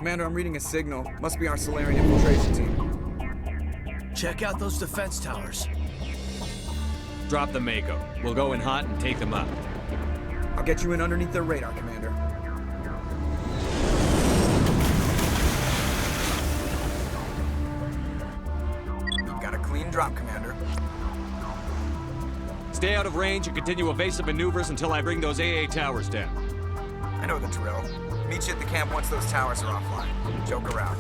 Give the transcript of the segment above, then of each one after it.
Commander, I'm reading a signal. Must be our Solarian infiltration team. Check out those defense towers. Drop the Mako. We'll go in hot and take them up. I'll get you in underneath their radar, Commander. Got a clean drop, Commander. Stay out of range and continue evasive maneuvers until I bring those AA towers down. I know the drill. Meet you at the camp once those towers are offline. Joke around.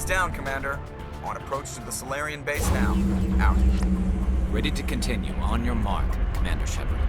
down, Commander. On approach to the Solarian base now. Out. Ready to continue. On your mark, Commander Shepard.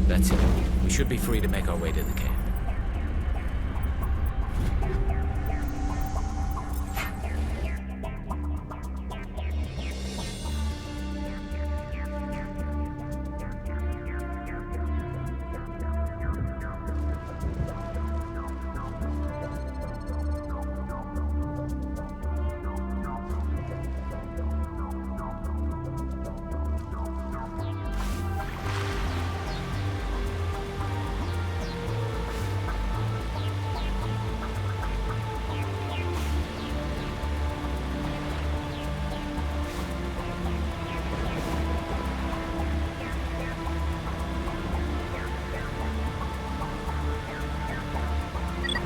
That's it. We should be free to make our way to the camp.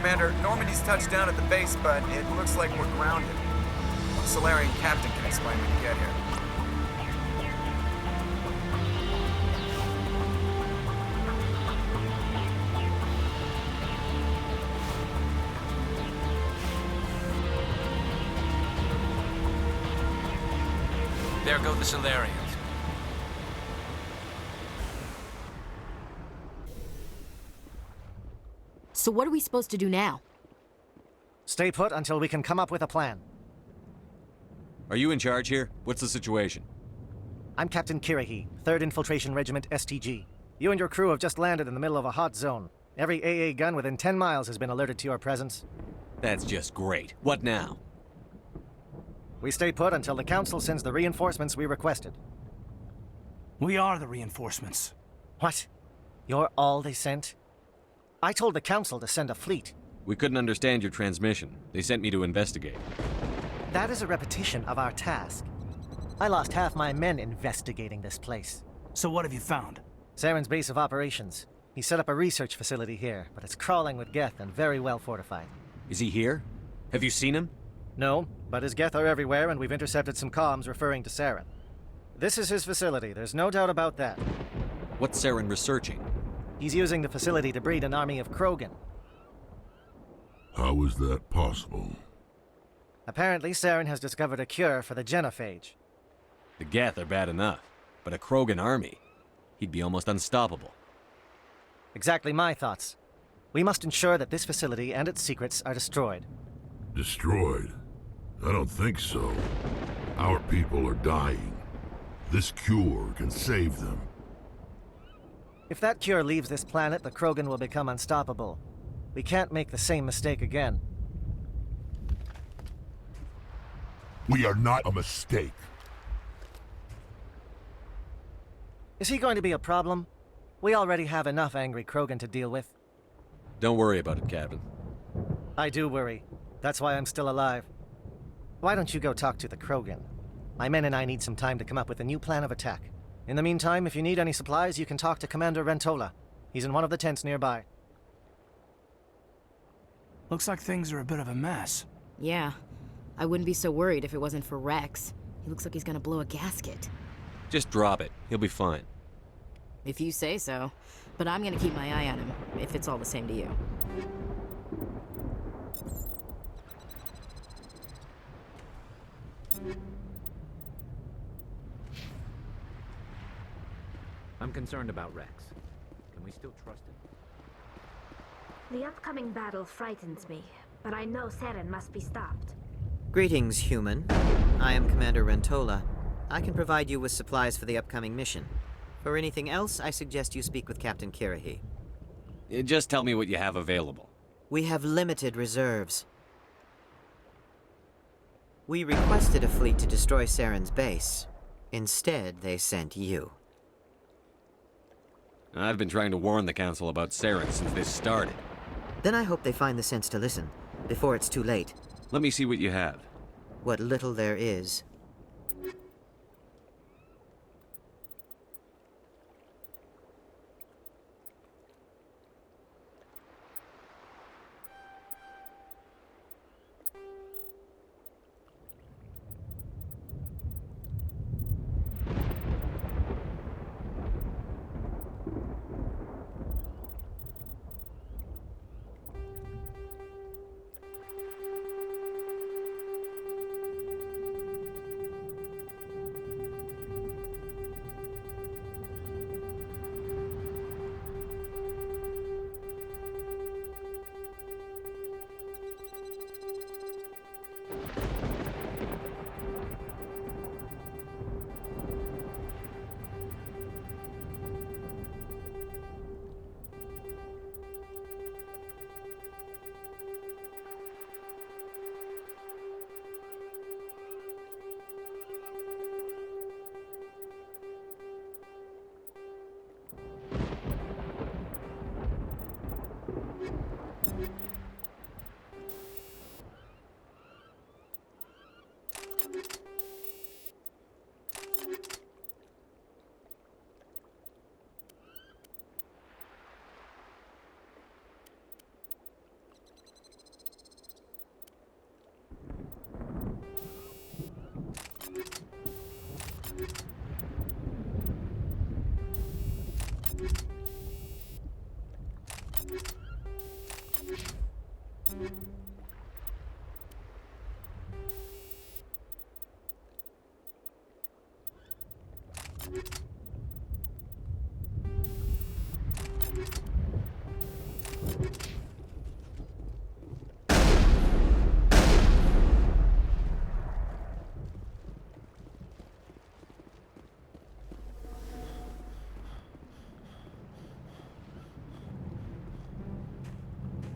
Commander, Normandy's touched down at the base, but it looks like we're grounded. The Solarian captain can explain when you get here. There go the Solarians. So what are we supposed to do now? Stay put until we can come up with a plan. Are you in charge here? What's the situation? I'm Captain Kirahi, 3rd Infiltration Regiment STG. You and your crew have just landed in the middle of a hot zone. Every AA gun within 10 miles has been alerted to your presence. That's just great. What now? We stay put until the Council sends the reinforcements we requested. We are the reinforcements. What? You're all they sent? I told the Council to send a fleet. We couldn't understand your transmission. They sent me to investigate. That is a repetition of our task. I lost half my men investigating this place. So what have you found? Saren's base of operations. He set up a research facility here, but it's crawling with Geth and very well fortified. Is he here? Have you seen him? No, but his Geth are everywhere, and we've intercepted some comms referring to Saren. This is his facility, there's no doubt about that. What's Saren researching? He's using the facility to breed an army of Krogan. How is that possible? Apparently, Saren has discovered a cure for the genophage. The Geth are bad enough, but a Krogan army? He'd be almost unstoppable. Exactly my thoughts. We must ensure that this facility and its secrets are destroyed. Destroyed? I don't think so. Our people are dying. This cure can save them. If that cure leaves this planet, the Krogan will become unstoppable. We can't make the same mistake again. We are not a mistake. Is he going to be a problem? We already have enough angry Krogan to deal with. Don't worry about it, Captain. I do worry. That's why I'm still alive. Why don't you go talk to the Krogan? My men and I need some time to come up with a new plan of attack. In the meantime, if you need any supplies, you can talk to Commander Rentola. He's in one of the tents nearby. Looks like things are a bit of a mess. Yeah. I wouldn't be so worried if it wasn't for Rex. He looks like he's gonna blow a gasket. Just drop it. He'll be fine. If you say so. But I'm gonna keep my eye on him, if it's all the same to you. I'm concerned about Rex. Can we still trust him? The upcoming battle frightens me, but I know Seren must be stopped. Greetings, human. I am Commander Rentola. I can provide you with supplies for the upcoming mission. For anything else, I suggest you speak with Captain Kirahi. Just tell me what you have available. We have limited reserves. We requested a fleet to destroy Saren's base. Instead, they sent you. I've been trying to warn the Council about Saren since this started. Then I hope they find the sense to listen, before it's too late. Let me see what you have. What little there is.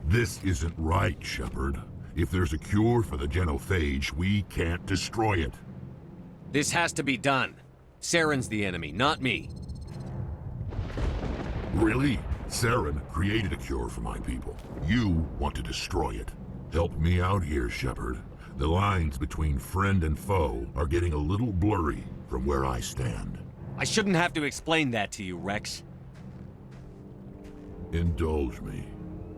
This isn't right, Shepard. If there's a cure for the genophage, we can't destroy it. This has to be done. Saren's the enemy, not me. Really? Saren created a cure for my people. You want to destroy it. Help me out here, Shepard. The lines between friend and foe are getting a little blurry from where I stand. I shouldn't have to explain that to you, Rex. Indulge me.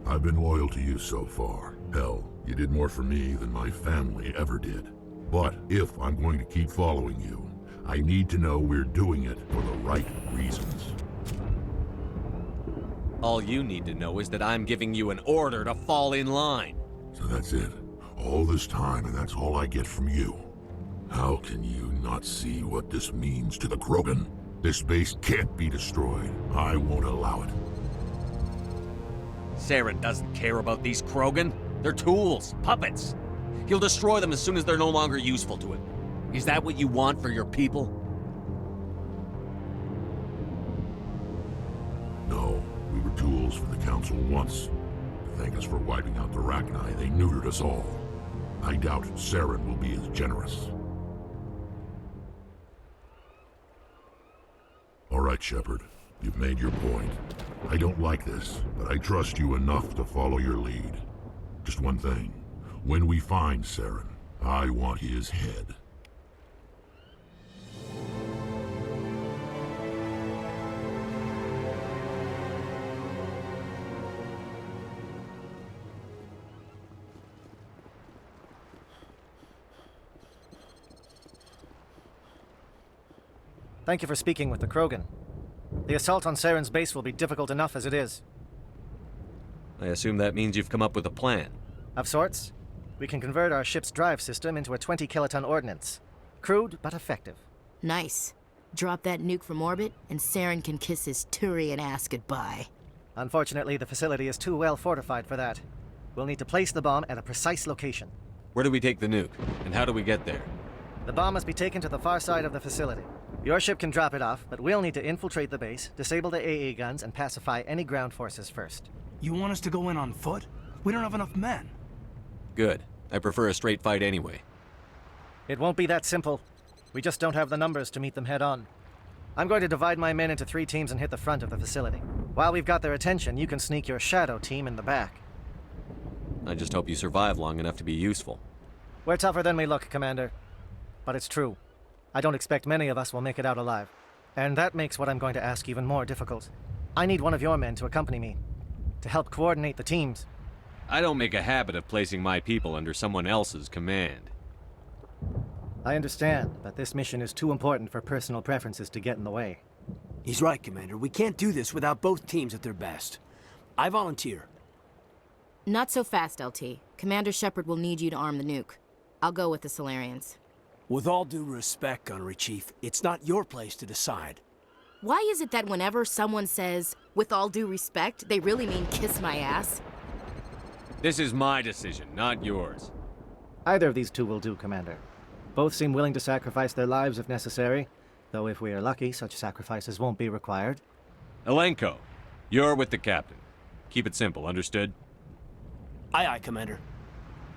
I've been loyal to you so far. Hell, you did more for me than my family ever did. But if I'm going to keep following you, I need to know we're doing it for the right reasons. All you need to know is that I'm giving you an order to fall in line. So that's it. All this time, and that's all I get from you. How can you not see what this means to the Krogan? This base can't be destroyed. I won't allow it. Saren doesn't care about these Krogan. They're tools, puppets. He'll destroy them as soon as they're no longer useful to him. Is that what you want for your people? No, we were tools for the Council once. To thank us for wiping out the Rachni. They neutered us all. I doubt Saren will be as generous. All right, Shepard. You've made your point. I don't like this, but I trust you enough to follow your lead. Just one thing. When we find Saren, I want his head. Thank you for speaking with the Krogan. The assault on Saren's base will be difficult enough as it is. I assume that means you've come up with a plan. Of sorts. We can convert our ship's drive system into a 20-kiloton ordnance. Crude, but effective. Nice. Drop that nuke from orbit, and Saren can kiss his Turian ass goodbye. Unfortunately, the facility is too well fortified for that. We'll need to place the bomb at a precise location. Where do we take the nuke? And how do we get there? The bomb must be taken to the far side of the facility. Your ship can drop it off, but we'll need to infiltrate the base, disable the AA guns, and pacify any ground forces first. You want us to go in on foot? We don't have enough men. Good. I prefer a straight fight anyway. It won't be that simple. We just don't have the numbers to meet them head on. I'm going to divide my men into 3 teams and hit the front of the facility. While we've got their attention, you can sneak your shadow team in the back. I just hope you survive long enough to be useful. We're tougher than we look, Commander. But it's true. I don't expect many of us will make it out alive. And that makes what I'm going to ask even more difficult. I need one of your men to accompany me, to help coordinate the teams. I don't make a habit of placing my people under someone else's command. I understand, but this mission is too important for personal preferences to get in the way. He's right, Commander. We can't do this without both teams at their best. I volunteer. Not so fast, LT. Commander Shepard will need you to arm the nuke. I'll go with the Solarians. With all due respect, Gunnery Chief, it's not your place to decide. Why is it that whenever someone says, with all due respect, they really mean kiss my ass? This is my decision, not yours. Either of these two will do, Commander. Both seem willing to sacrifice their lives if necessary, though if we are lucky, such sacrifices won't be required. Elenko, you're with the captain. Keep it simple, understood? Aye, aye, Commander.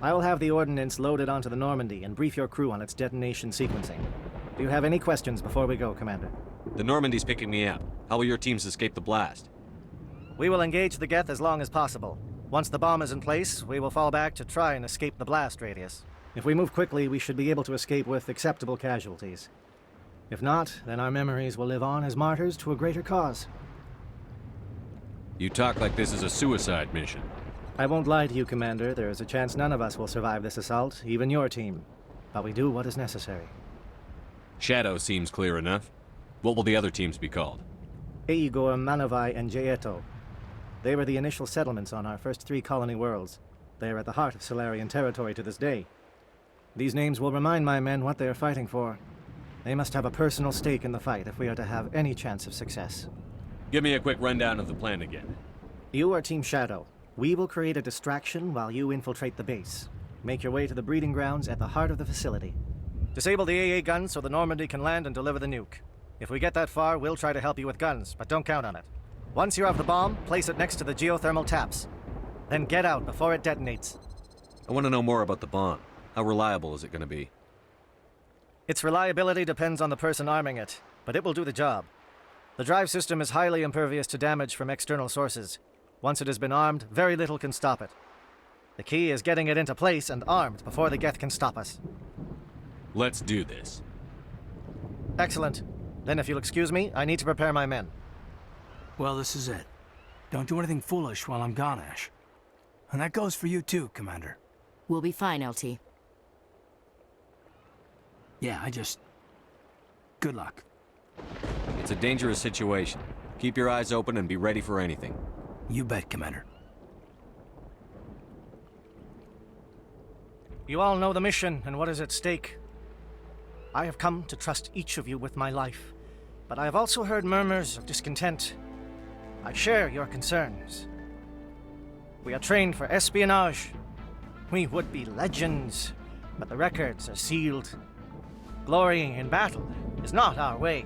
I will have the ordnance loaded onto the Normandy and brief your crew on its detonation sequencing. Do you have any questions before we go, Commander? The Normandy's picking me up. How will your teams escape the blast? We will engage the Geth as long as possible. Once the bomb is in place, we will fall back to try and escape the blast radius. If we move quickly, we should be able to escape with acceptable casualties. If not, then our memories will live on as martyrs to a greater cause. You talk like this is a suicide mission. I won't lie to you, Commander. There is a chance none of us will survive this assault, even your team. But we do what is necessary. Shadow seems clear enough. What will the other teams be called? Eigor, Manavai, and Jaeto. They were the initial settlements on our first 3 colony worlds. They are at the heart of Solarian territory to this day. These names will remind my men what they are fighting for. They must have a personal stake in the fight if we are to have any chance of success. Give me a quick rundown of the plan again. You are Team Shadow. We will create a distraction while you infiltrate the base. Make your way to the breeding grounds at the heart of the facility. Disable the AA guns so the Normandy can land and deliver the nuke. If we get that far, we'll try to help you with guns, but don't count on it. Once you have the bomb, place it next to the geothermal taps. Then get out before it detonates. I want to know more about the bomb. How reliable is it going to be? Its reliability depends on the person arming it, but it will do the job. The drive system is highly impervious to damage from external sources. Once it has been armed, very little can stop it. The key is getting it into place and armed before the Geth can stop us. Let's do this. Excellent. Then if you'll excuse me, I need to prepare my men. Well, this is it. Don't do anything foolish while I'm gone, Ash. And that goes for you too, Commander. We'll be fine, LT. Yeah, good luck. It's a dangerous situation. Keep your eyes open and be ready for anything. You bet, Commander. You all know the mission and what is at stake. I have come to trust each of you with my life, but I have also heard murmurs of discontent. I share your concerns. We are trained for espionage. We would be legends, but the records are sealed. Glorying in battle is not our way.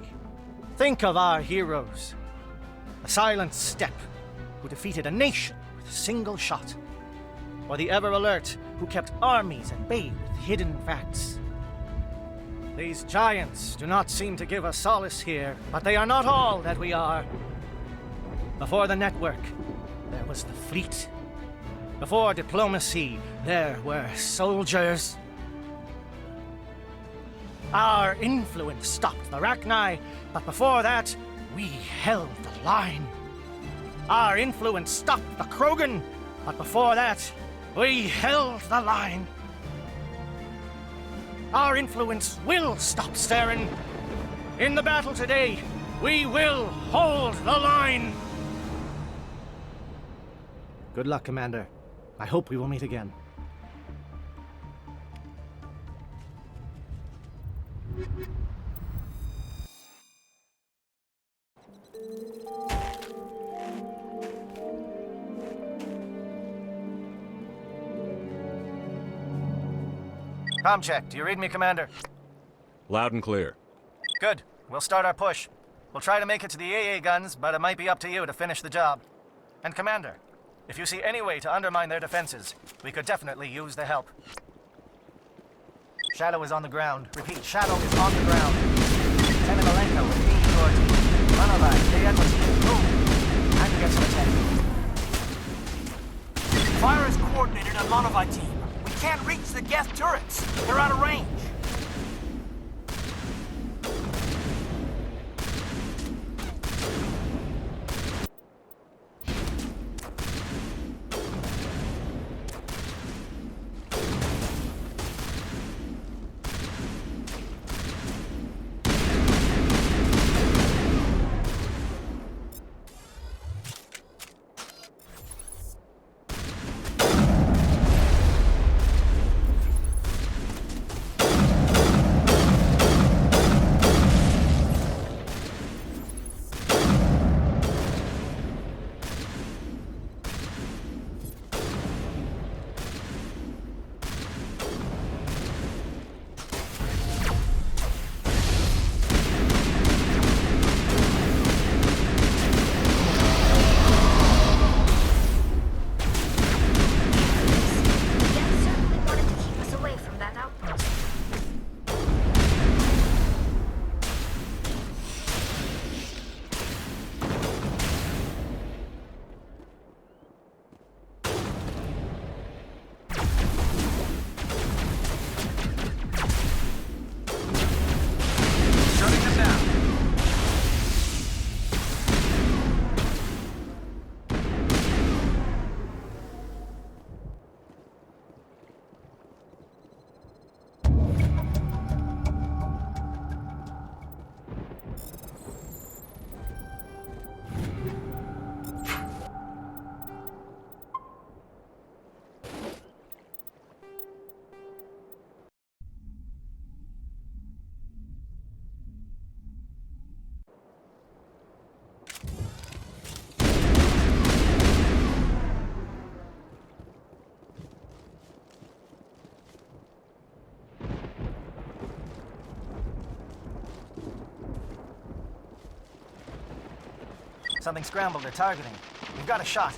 Think of our heroes. A silent step who defeated a nation with a single shot. or the ever-alert who kept armies at bay with hidden facts. These giants do not seem to give us solace here, but they are not all that we are. Before the network, there was the fleet. Before diplomacy, there were soldiers. Our influence stopped the Rachni, but before that, we held the line. Our influence stopped the Krogan, but before that, we held the line. Our influence will stop Saren. In the battle today, we will hold the line. Good luck, Commander. I hope we will meet again. Comm check. Do you read me, Commander? Loud and clear. Good. We'll start our push. We'll try to make it to the AA guns, but it might be up to you to finish the job. And Commander, if you see any way to undermine their defenses, we could definitely use the help. Shadow is on the ground. Repeat, Shadow is on the ground. Lieutenant Alenko with me, your team. Runaway, stay at move. Time to get some attention. Fire is coordinated on Monavai team. We can't reach the Geth turrets. They're out of range. Something scrambled their targeting. We've got a shot.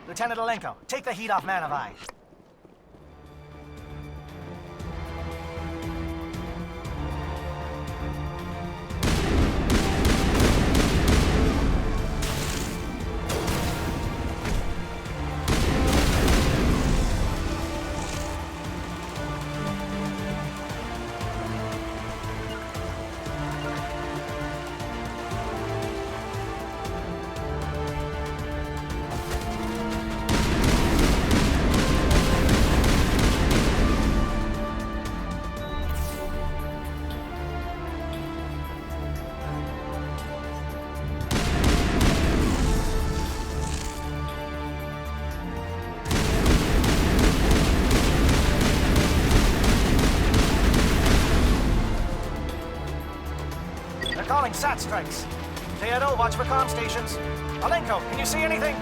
Lieutenant Alenko, take the heat off Manavai. Calling SAT strikes. JNO, watch for comm stations. Alenko, can you see anything?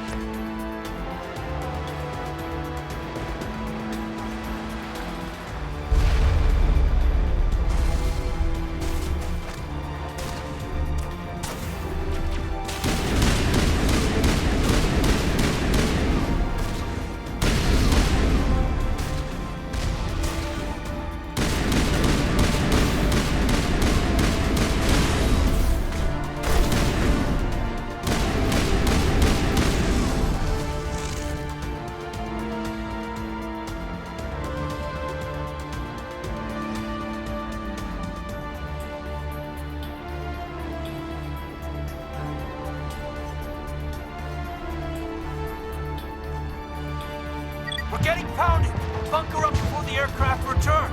getting pounded! Bunker up before the aircraft return!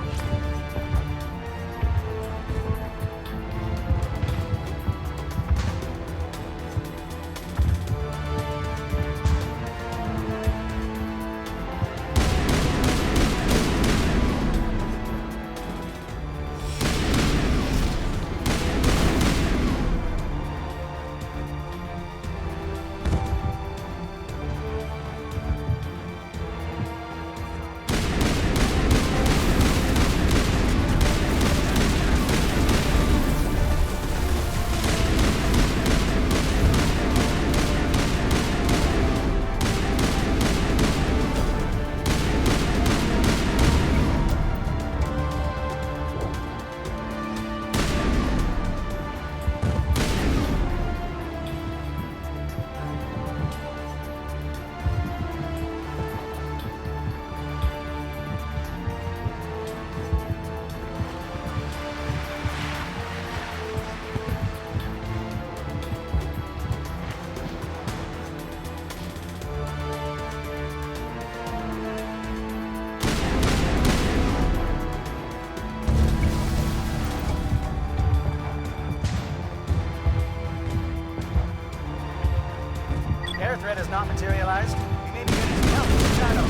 Air threat has not materialized. We may be getting some help from the shadow.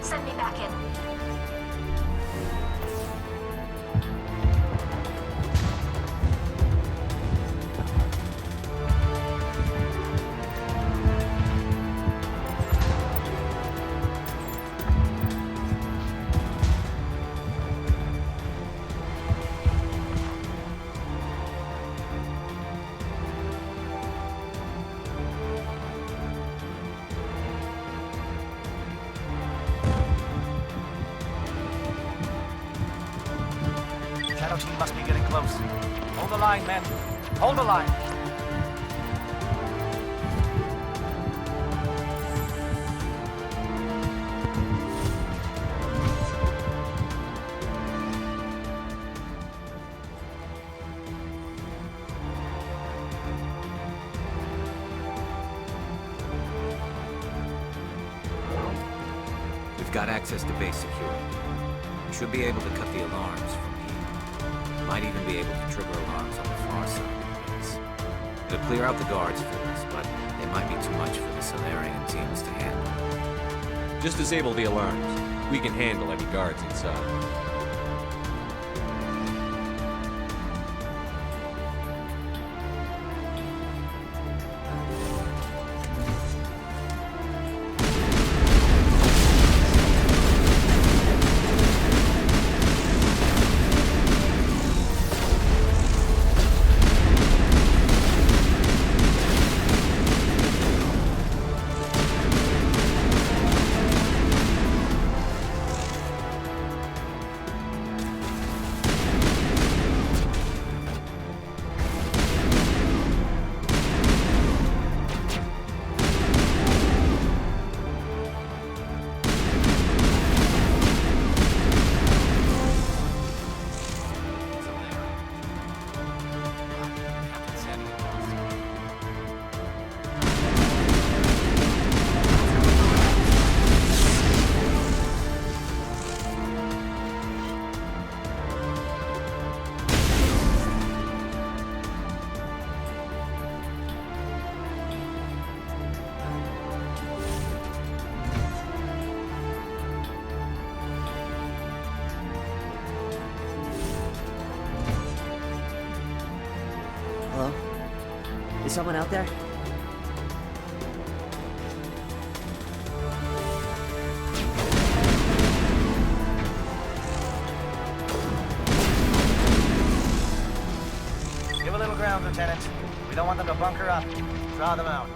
Send me back in. Shadow team must be getting close. Hold the line, men. Hold the line. We've got access to base security. We should be able to cut the alarms from here. Might even be able to trigger alarms on the far side of the base. It'll clear out the guards for us, but they might be too much for the Solarian teams to handle. Just disable the alarms. We can handle any guards inside. Hello? Is someone out there? Give a little ground, Lieutenant. We don't want them to bunker up. Draw them out.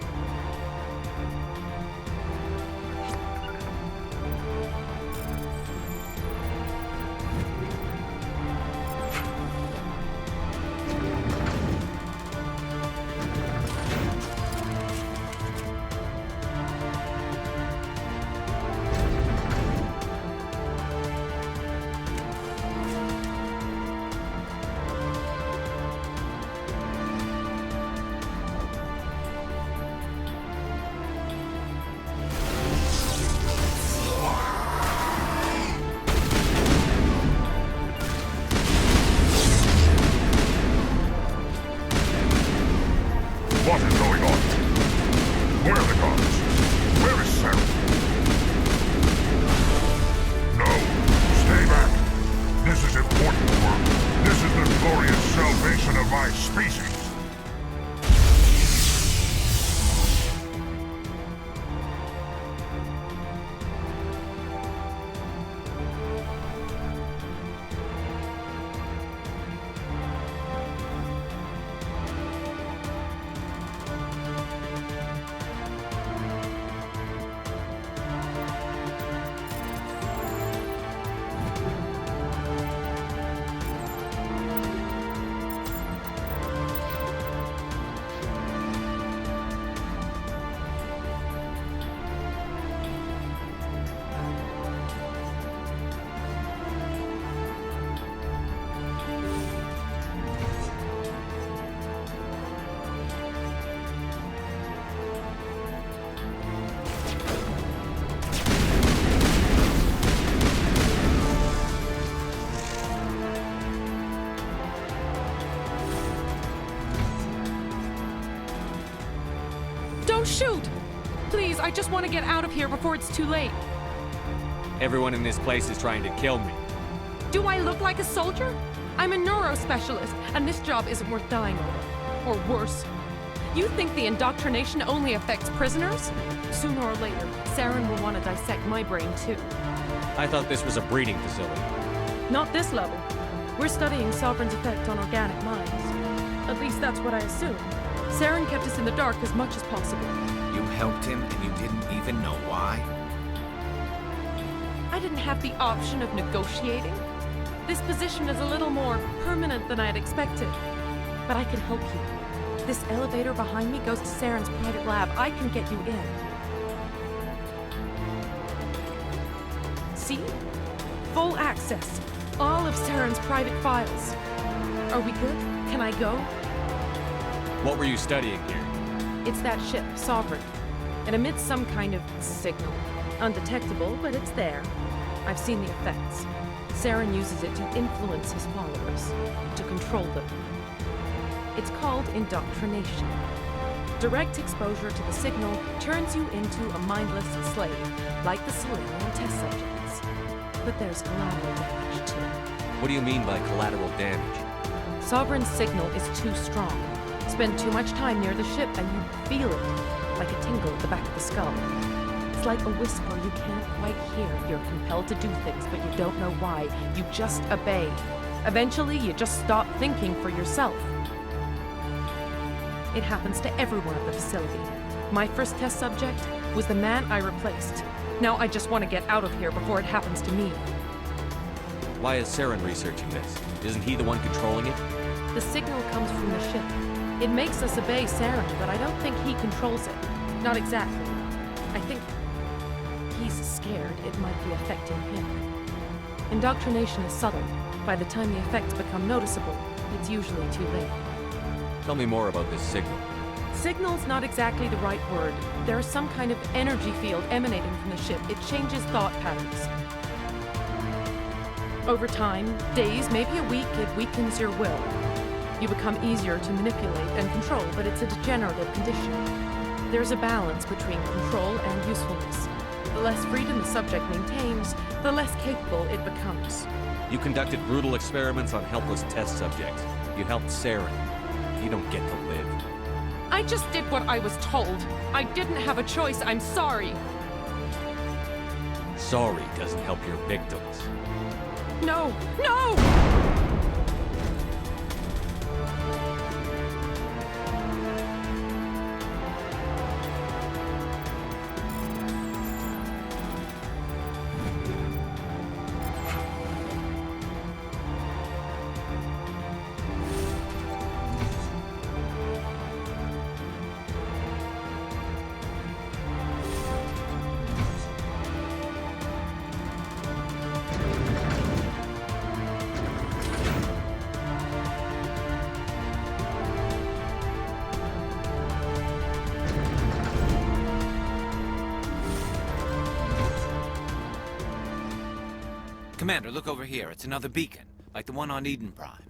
What is going on? Where are the guards? Where is Sarah? No, stay back. This is important work. This is the glorious salvation of my species. Don't shoot! Please, I just want to get out of here before it's too late. Everyone in this place is trying to kill me. Do I look like a soldier? I'm a neurospecialist, and this job isn't worth dying over. Or worse. You think the indoctrination only affects prisoners? Sooner or later, Saren will want to dissect my brain too. I thought this was a breeding facility. Not this level. We're studying Sovereign's effect on organic minds. At least that's what I assume. Saren kept us in the dark as much as possible. You helped him and you didn't even know why? I didn't have the option of negotiating. This position is a little more permanent than I had expected. But I can help you. This elevator behind me goes to Saren's private lab. I can get you in. See? Full access. All of Saren's private files. Are we good? Can I go? What were you studying here? It's that ship, Sovereign. It emits some kind of signal. Undetectable, but it's there. I've seen the effects. Saren uses it to influence his followers, to control them. It's called indoctrination. Direct exposure to the signal turns you into a mindless slave, like the Solarian test subjects. But there's collateral damage, too. What do you mean by collateral damage? Sovereign's signal is too strong. Spend too much time near the ship and you feel it, like a tingle at the back of the skull. It's like a whisper you can't quite hear. You're compelled to do things, but you don't know why. You just obey. Eventually, you just stop thinking for yourself. It happens to everyone at the facility. My first test subject was the man I replaced. Now I just want to get out of here before it happens to me. Why is Saren researching this? Isn't he the one controlling it? The signal comes from the ship. It makes us obey Saren, but I don't think he controls it. Not exactly. I think he's scared it might be affecting him. Indoctrination is subtle. By the time the effects become noticeable, it's usually too late. Tell me more about this signal. Signal's not exactly the right word. There is some kind of energy field emanating from the ship. It changes thought patterns. Over time, days, maybe a week, it weakens your will. You become easier to manipulate and control, but it's a degenerative condition. There's a balance between control and usefulness. The less freedom the subject maintains, the less capable it becomes. You conducted brutal experiments on helpless test subjects. You helped Saren. You don't get to live. I just did what I was told. I didn't have a choice. I'm sorry. Sorry doesn't help your victims. No! No! Commander, look over here. It's another beacon, like the one on Eden Prime.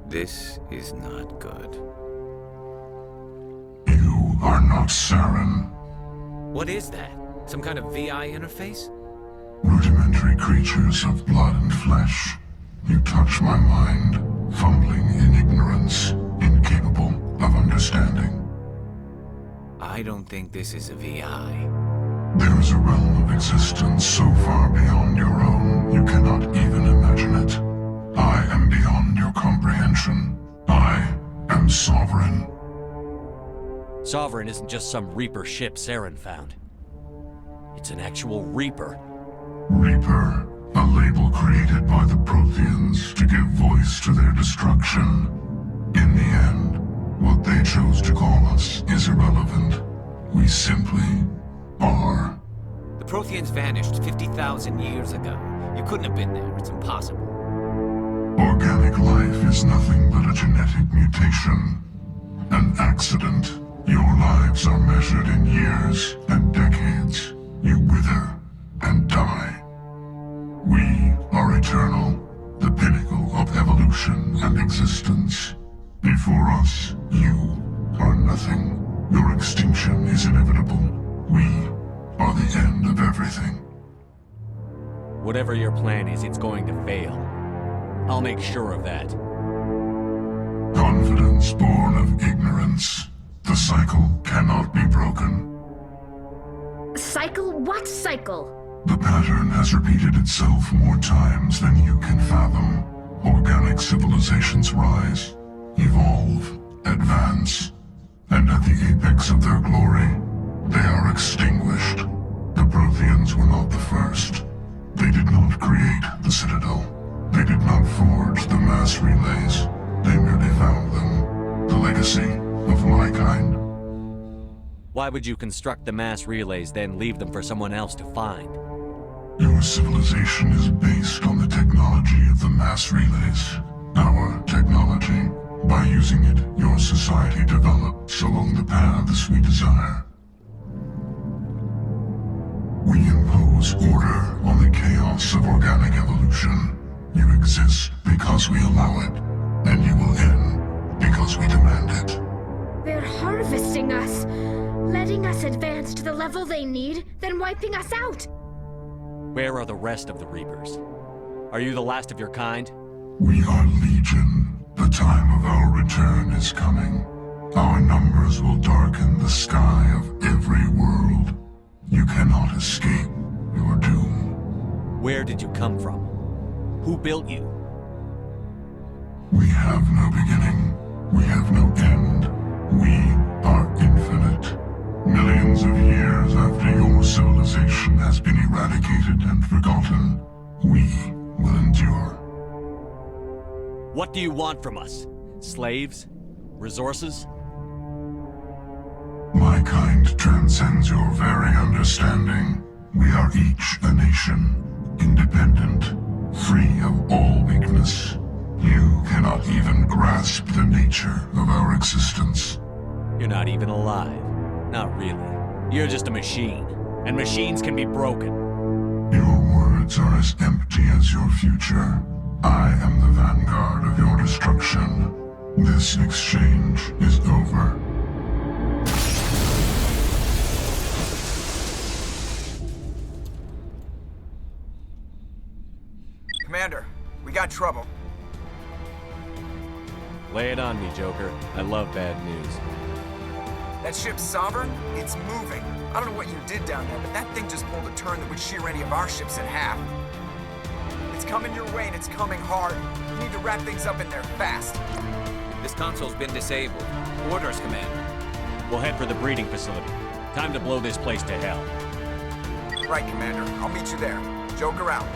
This is not good. You are not Saren. What is that? Some kind of VI interface? Rudimentary creatures of blood and flesh. You touch my mind, fumbling in ignorance, incapable of understanding. I don't think this is a VI. There is a realm of existence so far beyond your own, you cannot even imagine it. I am beyond your comprehension. I am Sovereign. Sovereign isn't just some Reaper ship Saren found. It's an actual Reaper. Reaper, a label created by the Protheans to give voice to their destruction. In the end, what they chose to call us is irrelevant. We simply are. The Protheans vanished 50,000 years ago. You couldn't have been there. It's impossible. Organic life is nothing but a genetic mutation. An accident. Your lives are measured in years and decades. You wither and die. We are eternal, the pinnacle of evolution and existence. Before us, you are nothing. Your extinction is inevitable. We are the end of everything. Whatever your plan is, it's going to fail. I'll make sure of that. Confidence born of ignorance. The cycle cannot be broken. Cycle? What cycle? The pattern has repeated itself more times than you can fathom. Organic civilizations rise, evolve, advance, and at the apex of their glory, they are extinguished. The Protheans were not the first. They did not create the Citadel. They did not forge the mass relays. They merely found them. The legacy of my kind. Why would you construct the mass relays, then leave them for someone else to find? Your civilization is based on the technology of the mass relays. Our technology. By using it, your society develops along the paths we desire. We impose order on the chaos of organic evolution. You exist because we allow it, and you will end because we demand it. They're harvesting us, letting us advance to the level they need, then wiping us out. Where are the rest of the Reapers? Are you the last of your kind? We are Legion. The time of our return is coming. Our numbers will darken the sky of every world. You cannot escape your doom. Where did you come from? Who built you? We have no beginning. We have no end. We are infinite. Millions of years after your civilization has been eradicated and forgotten, we will endure. What do you want from us? Slaves? Resources? My kind transcends your very understanding. We are each a nation, independent, free of all weakness. You cannot even grasp the nature of our existence. You're not even alive. Not really. You're just a machine. And machines can be broken. Your words are as empty as your future. I am the vanguard of your destruction. This exchange is over. Commander, we got trouble. Lay it on me, Joker. I love bad news. That ship's Sovereign? It's moving. I don't know what you did down there, but that thing just pulled a turn that would shear any of our ships in half. It's coming your way, and it's coming hard. You need to wrap things up in there fast. This console's been disabled. Orders, Commander. We'll head for the breeding facility. Time to blow this place to hell. Right, Commander. I'll meet you there. Joker out.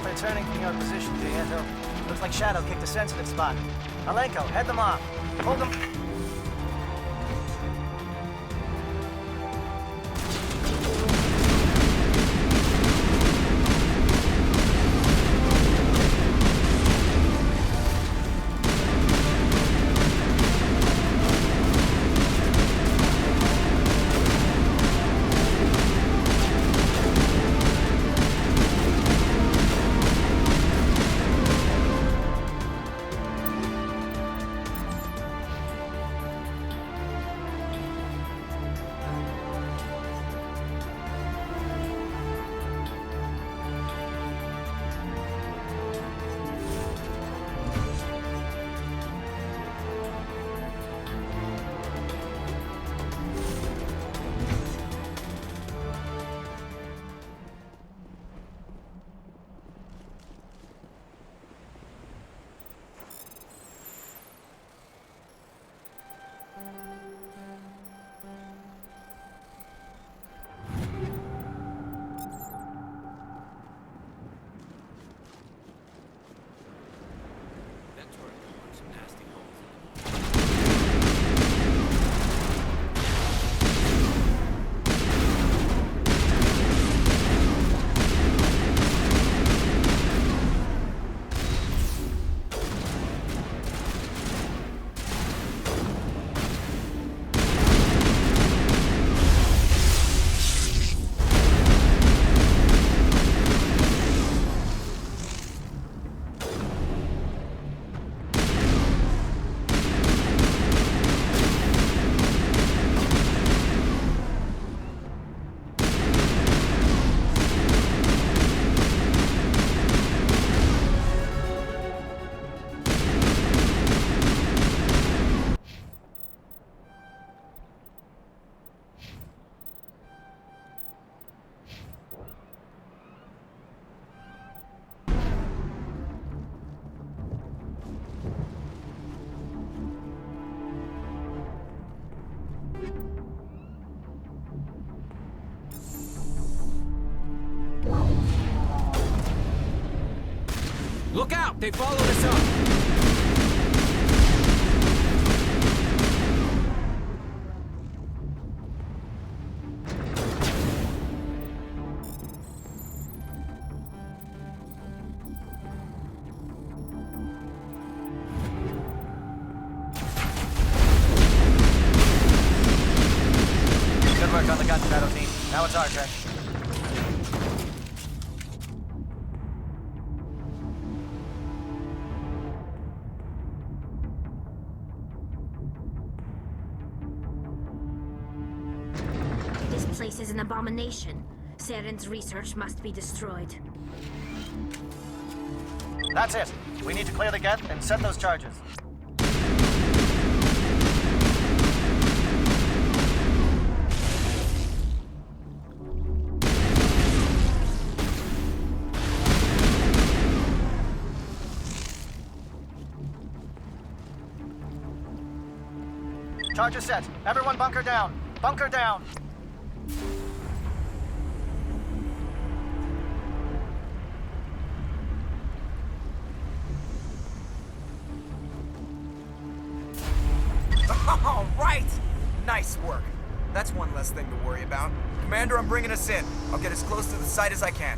They're turning from your position, Viento. Looks like Shadow kicked a sensitive spot. Alenko, head them off. Hold them. Look out! They followed us up! Good work on the gun, Shadow Team. Now it's our turn. This place is an abomination. Saren's research must be destroyed. That's it. We need to clear the gate and set those charges. Charges set. Everyone bunker down. Bunker down. All right! Nice work. That's one less thing to worry about. Commander, I'm bringing us in. I'll get as close to the site as I can.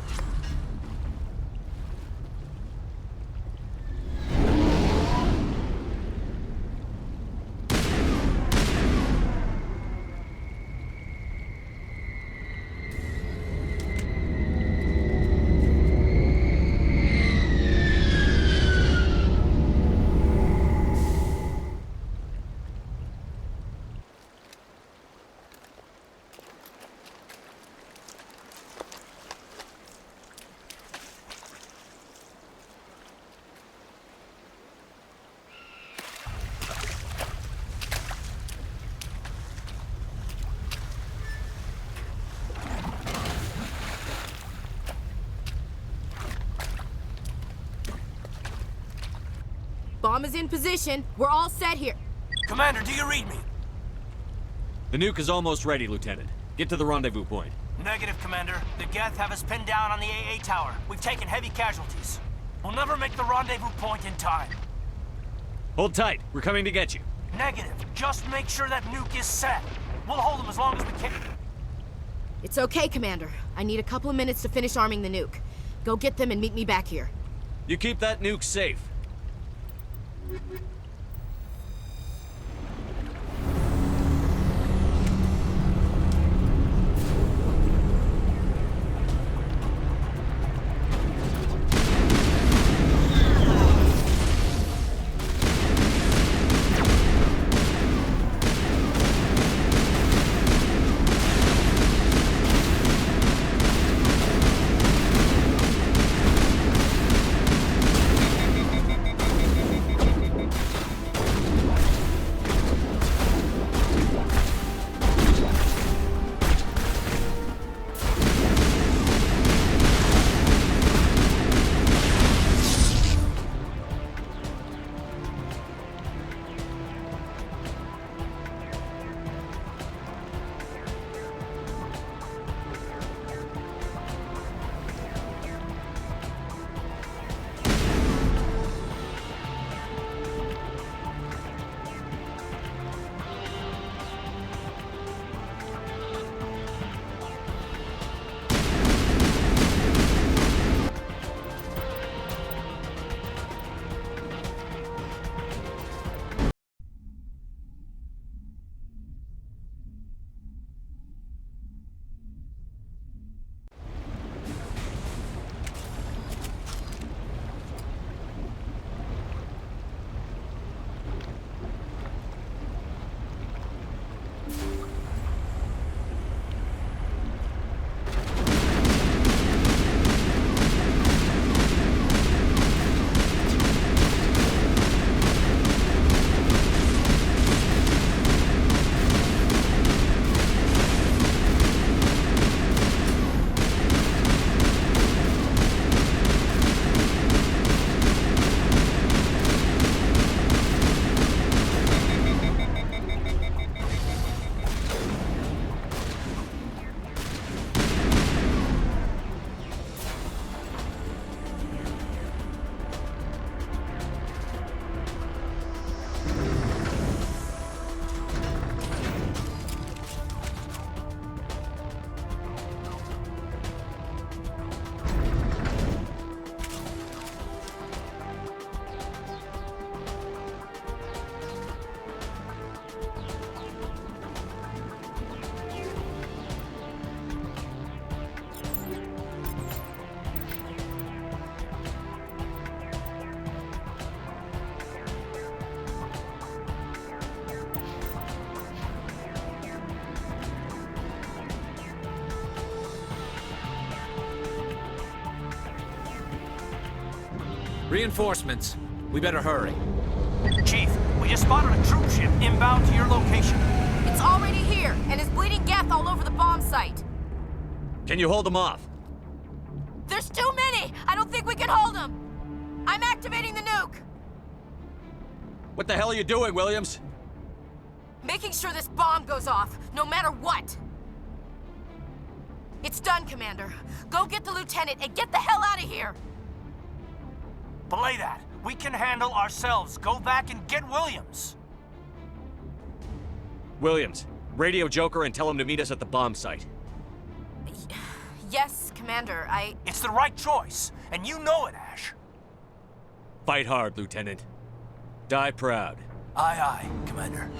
Bomb is in position. We're all set here. Commander, do you read me? The nuke is almost ready, Lieutenant. Get to the rendezvous point. Negative, Commander. The Geth have us pinned down on the AA tower. We've taken heavy casualties. We'll never make the rendezvous point in time. Hold tight. We're coming to get you. Negative. Just make sure that nuke is set. We'll hold them as long as we can. It's okay, Commander. I need a couple of minutes to finish arming the nuke. Go get them and meet me back here. You keep that nuke safe. Reinforcements. We better hurry. Chief, we just spotted a troop ship inbound to your location. It's already here, and is bleeding Geth all over the bomb site. Can you hold them off? There's too many! I don't think we can hold them! I'm activating the nuke! What the hell are you doing, Williams? Making sure this bomb goes off, no matter what! It's done, Commander. Go get the lieutenant and get the hell out of here! Belay that. We can handle ourselves. Go back and get Williams. Williams, radio Joker and tell him to meet us at the bomb site. Yes, Commander, It's the right choice, and you know it, Ash. Fight hard, Lieutenant. Die proud. Aye, aye, Commander.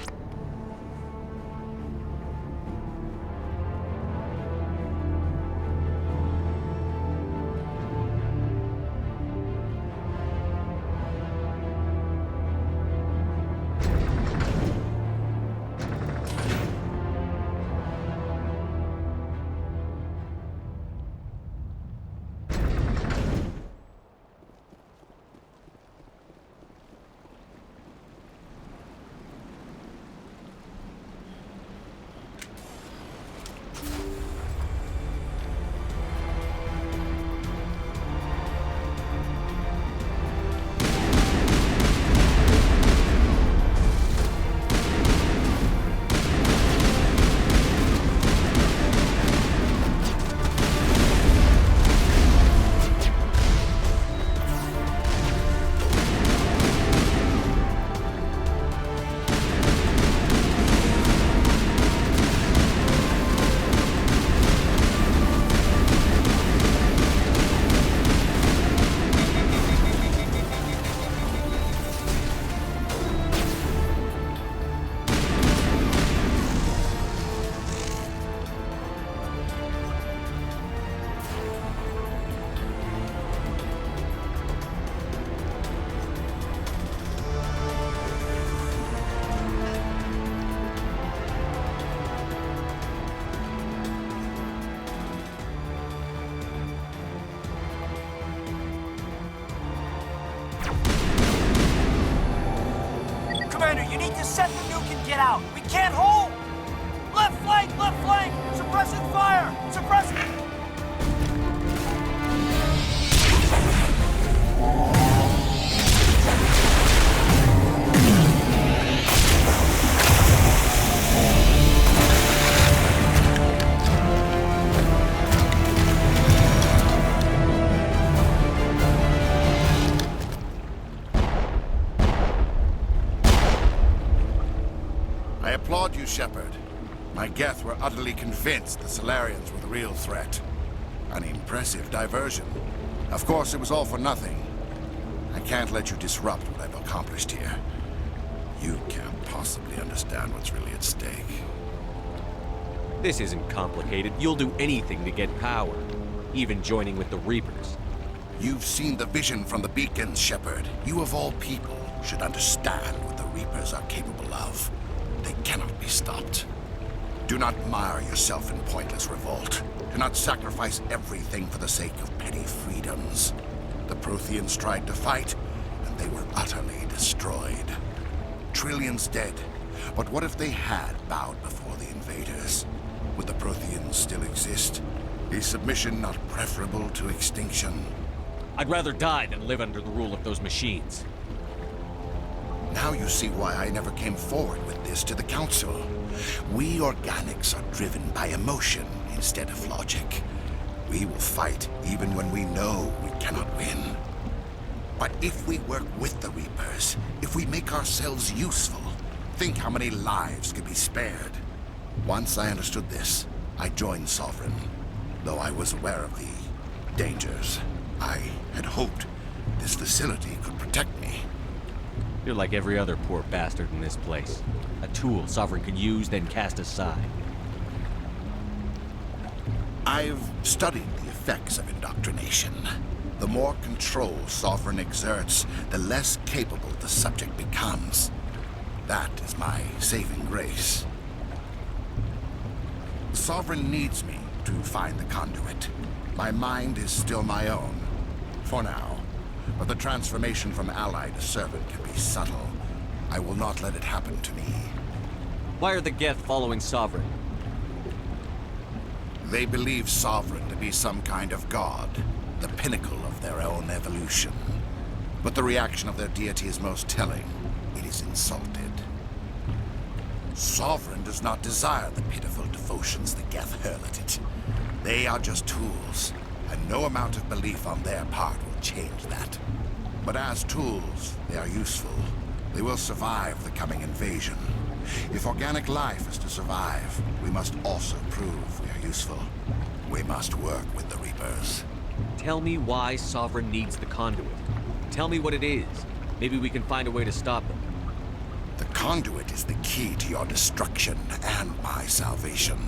out! We can't hold! Left flank! Left flank! Suppressing fire! Suppressing... I applaud you, Shepard. My Geth were utterly convinced the Solarians were the real threat. An impressive diversion. Of course, it was all for nothing. I can't let you disrupt what I've accomplished here. You can't possibly understand what's really at stake. This isn't complicated. You'll do anything to get power, even joining with the Reapers. You've seen the vision from the beacons, Shepard. You of all people should understand what the Reapers are capable of. They cannot be stopped. Do not mire yourself in pointless revolt. Do not sacrifice everything for the sake of petty freedoms. The Protheans tried to fight, and they were utterly destroyed. Trillions dead. But what if they had bowed before the invaders? Would the Protheans still exist? Is submission not preferable to extinction? I'd rather die than live under the rule of those machines. Now you see why I never came forward with this to the Council. We organics are driven by emotion instead of logic. We will fight even when we know we cannot win. But if we work with the Reapers, if we make ourselves useful, think how many lives could be spared. Once I understood this, I joined Sovereign. Though I was aware of the dangers, I had hoped this facility could protect me. You're like every other poor bastard in this place. A tool Sovereign can use, then cast aside. I've studied the effects of indoctrination. The more control Sovereign exerts, the less capable the subject becomes. That is my saving grace. Sovereign needs me to find the conduit. My mind is still my own, for now. But the transformation from ally to servant can be subtle. I will not let it happen to me. Why are the Geth following Sovereign? They believe Sovereign to be some kind of god, the pinnacle of their own evolution. But the reaction of their deity is most telling. It is insulted. Sovereign does not desire the pitiful devotions the Geth hurl at it. They are just tools, and no amount of belief on their part will change that. But as tools, they are useful. They will survive the coming invasion. If organic life is to survive, we must also prove we are useful. We must work with the Reapers. Tell me why Sovereign needs the conduit. Tell me what it is. Maybe we can find a way to stop them. The conduit is the key to your destruction and my salvation.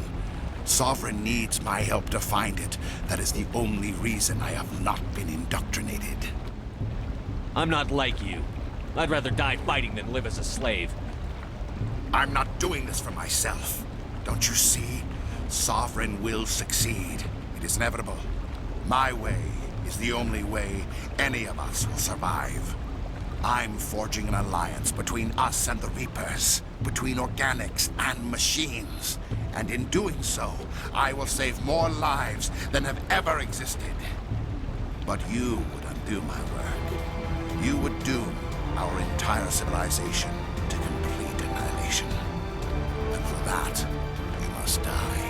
Sovereign needs my help to find it. That is the only reason I have not been indoctrinated. I'm not like you. I'd rather die fighting than live as a slave. I'm not doing this for myself. Don't you see? Sovereign will succeed. It is inevitable. My way is the only way any of us will survive. I'm forging an alliance between us and the Reapers, between organics and machines. And in doing so, I will save more lives than have ever existed. But you would undo my work. You would doom our entire civilization to complete annihilation. And for that, you must die.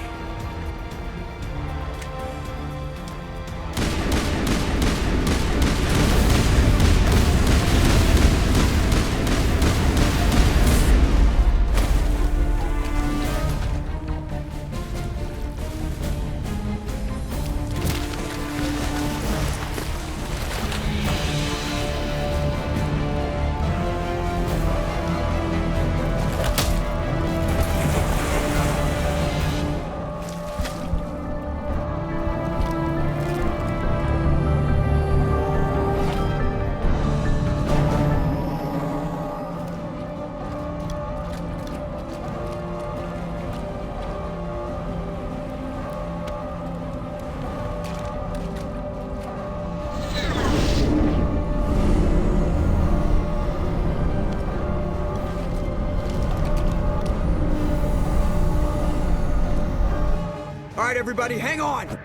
All right, everybody, hang on!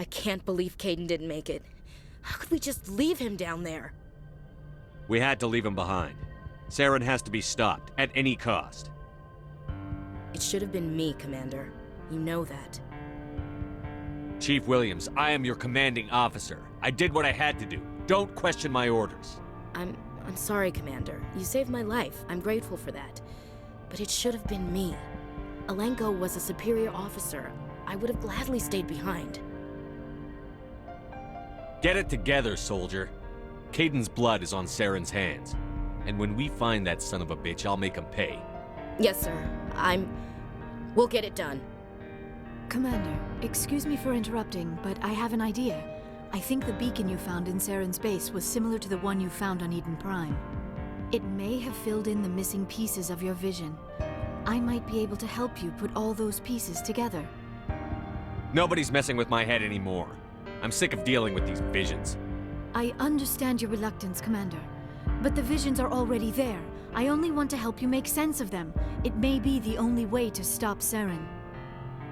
I can't believe Caden didn't make it. How could we just leave him down there? We had to leave him behind. Saren has to be stopped, at any cost. It should have been me, Commander. You know that. Chief Williams, I am your commanding officer. I did what I had to do. Don't question my orders. I'm sorry, Commander. You saved my life. I'm grateful for that. But it should have been me. Alenko was a superior officer. I would have gladly stayed behind. Get it together, soldier. Caden's blood is on Saren's hands. And when we find that son of a bitch, I'll make him pay. Yes, sir. We'll get it done. Commander, excuse me for interrupting, but I have an idea. I think the beacon you found in Saren's base was similar to the one you found on Eden Prime. It may have filled in the missing pieces of your vision. I might be able to help you put all those pieces together. Nobody's messing with my head anymore. I'm sick of dealing with these visions. I understand your reluctance, Commander. But the visions are already there. I only want to help you make sense of them. It may be the only way to stop Saren.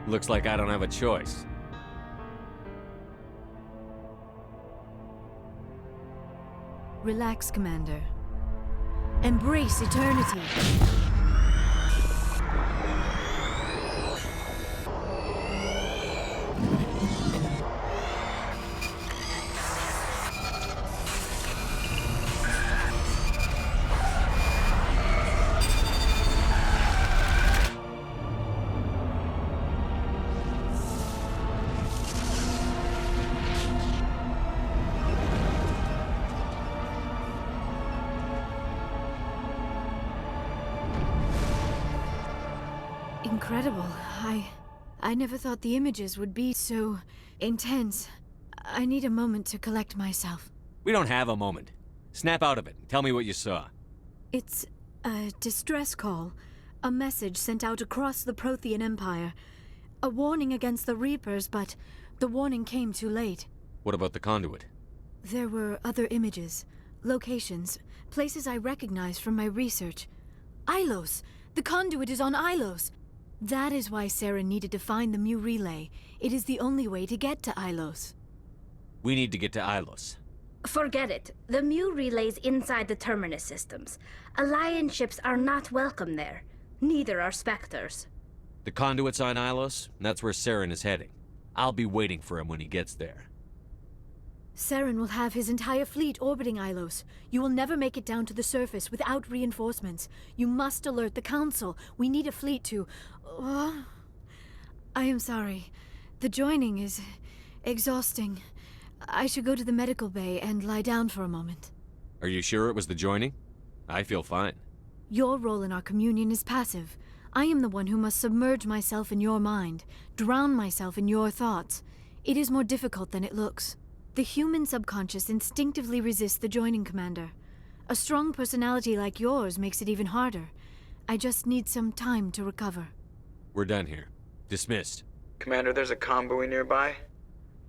Looks like I don't have a choice. Relax, Commander. Embrace eternity. Incredible. I never thought the images would be so intense. I need a moment to collect myself. We don't have a moment. Snap out of it and tell me what you saw. It's a distress call. A message sent out across the Prothean Empire. A warning against the Reapers, but the warning came too late. What about the conduit? There were other images, locations, places I recognized from my research. Ilos! The conduit is on Ilos! That is why Saren needed to find the Mu relay. It is the only way to get to Ilos. We need to get to Ilos. Forget it. The Mu relay's inside the Terminus systems. Alliance ships are not welcome there. Neither are Spectres. The conduit's on Ilos, and that's where Saren is heading. I'll be waiting for him when he gets there. Saren will have his entire fleet orbiting Ilos. You will never make it down to the surface without reinforcements. You must alert the Council. We need a fleet to... I am sorry. The joining is exhausting. I should go to the medical bay and lie down for a moment. Are you sure it was the joining? I feel fine. Your role in our communion is passive. I am the one who must submerge myself in your mind, drown myself in your thoughts. It is more difficult than it looks. The human subconscious instinctively resists the joining, Commander. A strong personality like yours makes it even harder. I just need some time to recover. We're done here. Dismissed. Commander, there's a convoy nearby.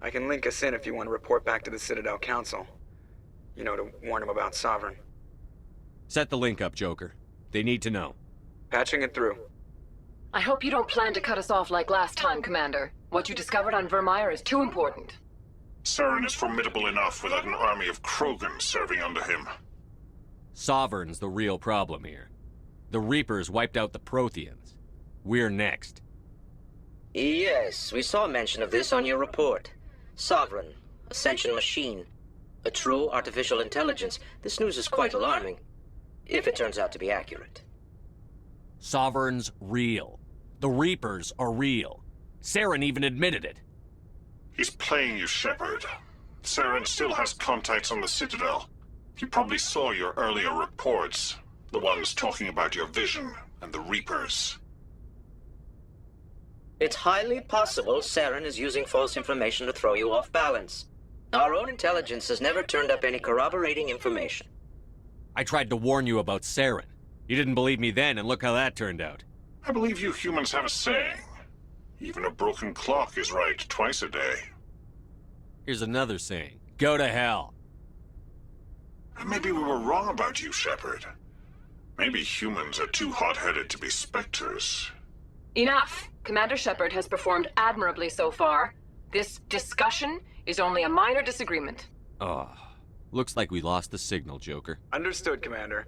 I can link us in if you want to report back to the Citadel Council. You know, to warn them about Sovereign. Set the link up, Joker. They need to know. Patching it through. I hope you don't plan to cut us off like last time, Commander. What you discovered on Virmire is too important. Saren is formidable enough without an army of Krogan serving under him. Sovereign's the real problem here. The Reapers wiped out the Protheans. We're next. Yes, we saw mention of this on your report. Sovereign, Ascension machine, a true artificial intelligence. This news is quite alarming, if it turns out to be accurate. Sovereign's real. The Reapers are real. Saren even admitted it. He's playing you, Shepard. Saren still has contacts on the Citadel. He probably saw your earlier reports. The ones talking about your vision and the Reapers. It's highly possible Saren is using false information to throw you off balance. Our own intelligence has never turned up any corroborating information. I tried to warn you about Saren. You didn't believe me then, and look how that turned out. I believe you humans have a saying. Even a broken clock is right twice a day. Here's another saying. Go to hell. Maybe we were wrong about you, Shepard. Maybe humans are too hot-headed to be specters. Enough! Commander Shepard has performed admirably so far. This discussion is only a minor disagreement. Oh, looks like we lost the signal, Joker. Understood, Commander.